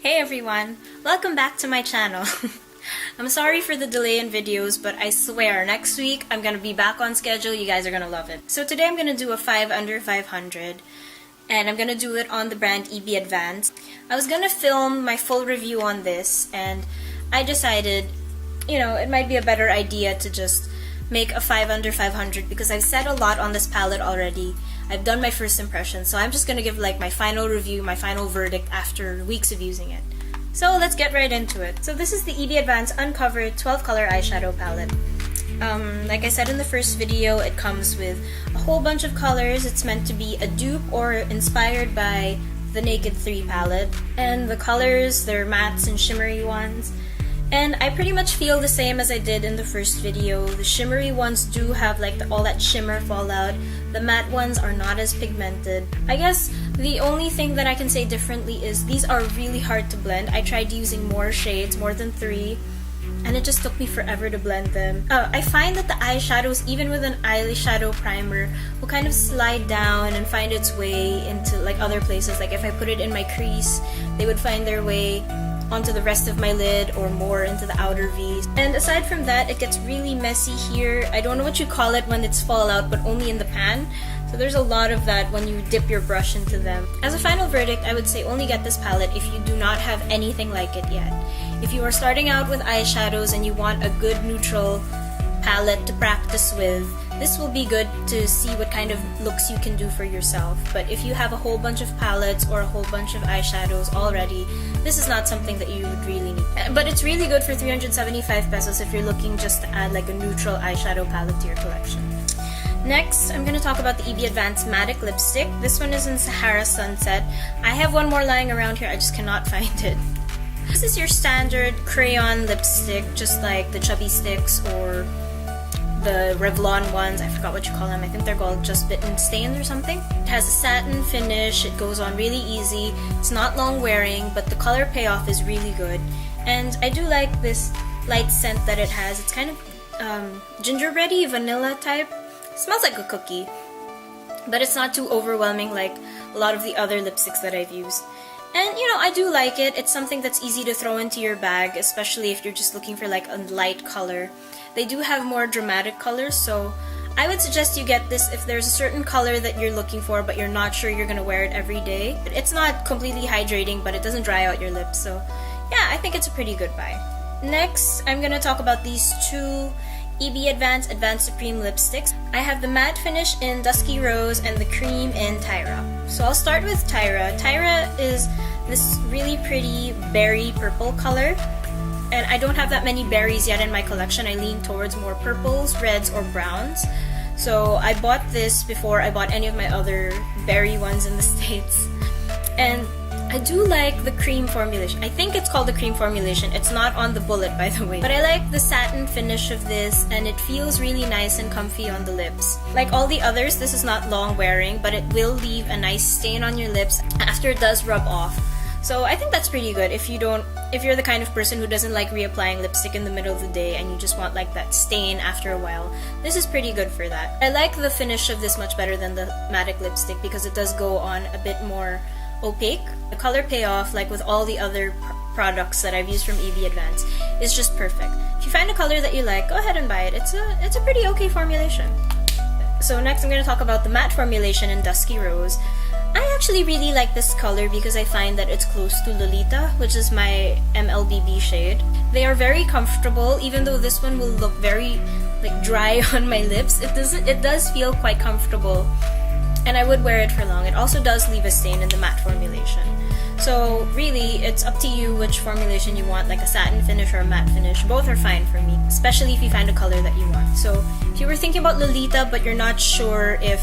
Hey everyone! Welcome back to my channel. I'm sorry for the delay in videos, but I swear next week I'm gonna be back on schedule. You guys are gonna love it. So today I'm gonna do a 5 under 500 and I'm gonna do it on the brand EB Advance. I was gonna film my full review on this and I decided, you know, it might be a better idea to just make a 5 under 500 because I've said a lot on this palette already. I've done my first impression, so I'm just gonna give like my final review, my final verdict after weeks of using it. So let's get right into it. So this is the EB Advance Uncovered 12 color eyeshadow palette. Like I said in the first video, it comes with a whole bunch of colors. It's meant to be a dupe or inspired by the Naked 3 palette. And the colors, they're mattes and shimmery ones. And I pretty much feel the same as I did in the first video. The shimmery ones do have like all that shimmer fallout. The matte ones are not as pigmented. I guess the only thing that I can say differently is these are really hard to blend. I tried using more shades, more than 3, and it just took me forever to blend them. I find that the eyeshadows, even with an eyeshadow primer, will kind of slide down and find its way into like other places. Like if I put it in my crease, they would find their way onto the rest of my lid or more into the outer V's. And aside from that, it gets really messy here. I don't know what you call it when it's fallout, but only in the pan. So there's a lot of that when you dip your brush into them. As a final verdict, I would say only get this palette if you do not have anything like it yet. If you are starting out with eyeshadows and you want a good neutral palette to practice with, this will be good to see what kind of looks you can do for yourself. But if you have a whole bunch of palettes or a whole bunch of eyeshadows already, this is not something that you would really need. But it's really good for 375 pesos if you're looking just to add like a neutral eyeshadow palette to your collection. Next, I'm going to talk about the EB Advance Matic Lipstick. This one is in Sahara Sunset. I have one more lying around here, I just cannot find it. This is your standard crayon lipstick, just like the Chubby Sticks or the Revlon ones. I forgot what you call them. I think they're called Just Bitten Stains or something. It has a satin finish. It goes on really easy. It's not long wearing, but the color payoff is really good. And I do like this light scent that it has. It's kind of gingerbready, vanilla type. It smells like a cookie, but it's not too overwhelming like a lot of the other lipsticks that I've used. And you know, I do like it. It's something that's easy to throw into your bag, especially if you're just looking for like a light color. They do have more dramatic colors, so I would suggest you get this if there's a certain color that you're looking for but you're not sure you're gonna wear it every day. It's not completely hydrating, but it doesn't dry out your lips, so yeah, I think it's a pretty good buy. Next, I'm gonna talk about these two EB Advance Supreme lipsticks. I have the matte finish in Dusky Rose and the cream in Tyra. So I'll start with Tyra. Tyra is this really pretty berry purple color. And I don't have that many berries yet in my collection. I lean towards more purples, reds, or browns. So I bought this before I bought any of my other berry ones in the States. And I do like the cream formulation. I think it's called the cream formulation. It's not on the bullet, by the way. But I like the satin finish of this, and it feels really nice and comfy on the lips. Like all the others, this is not long wearing, but it will leave a nice stain on your lips after it does rub off. So I think that's pretty good if you're the kind of person who doesn't like reapplying lipstick in the middle of the day and you just want like that stain after a while. This is pretty good for that. I like the finish of this much better than the Matic lipstick because it does go on a bit more opaque. The color payoff, like with all the other products that I've used from EB Advance, is just perfect. If you find a color that you like, go ahead and buy it. It's a pretty okay formulation. So next I'm going to talk about the matte formulation in Dusky Rose. I actually really like this color because I find that it's close to Lolita, which is my MLBB shade. They are very comfortable, even though this one will look very like dry on my lips. It does feel quite comfortable, and I would wear it for long. It also does leave a stain in the matte formulation. So really, it's up to you which formulation you want, like a satin finish or a matte finish. Both are fine for me, especially if you find a color that you want. So if you were thinking about Lolita but you're not sure if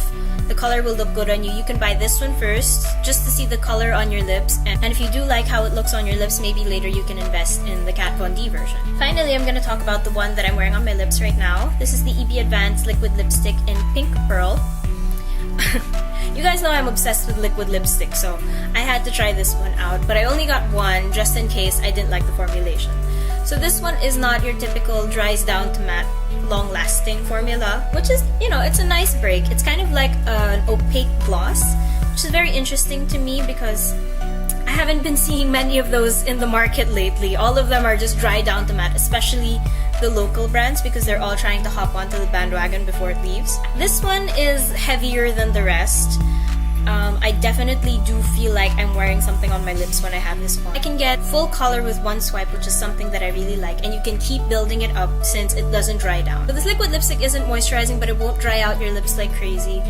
the color will look good on you, you can buy this one first just to see the color on your lips. And if you do like how it looks on your lips, maybe later you can invest in the Kat Von D version. Finally, I'm going to talk about the one that I'm wearing on my lips right now. This is the EB Advance Liquid Lipstick in Pink Pearl. You guys know I'm obsessed with liquid lipstick, so I had to try this one out, but I only got one just in case I didn't like the formulation. So this one is not your typical dries down to matte, long-lasting formula, which is, you know, it's a nice break. It's kind of like an opaque gloss, which is very interesting to me because I haven't been seeing many of those in the market lately. All of them are just dry down to matte, especially the local brands, because they're all trying to hop onto the bandwagon before it leaves. This one is heavier than the rest. I definitely do feel like I'm wearing something on my lips when I have this on. I can get full color with one swipe, which is something that I really like, and you can keep building it up since it doesn't dry down. So this liquid lipstick isn't moisturizing, but it won't dry out your lips like crazy.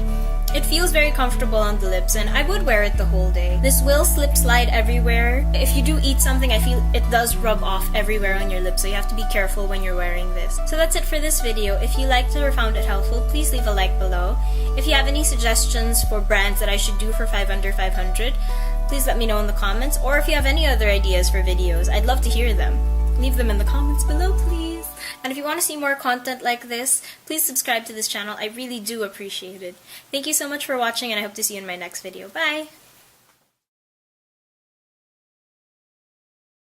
It feels very comfortable on the lips, and I would wear it the whole day. This will slip slide everywhere. If you do eat something, I feel it does rub off everywhere on your lips, so you have to be careful when you're wearing this. So that's it for this video. If you liked it or found it helpful, please leave a like below. If you have any suggestions for brands that I should do for 5 under 500, please let me know in the comments, or if you have any other ideas for videos, I'd love to hear them. Leave them in the comments below, please. And if you want to see more content like this, please subscribe to this channel. I really do appreciate it. Thank you so much for watching, and I hope to see you in my next video. Bye!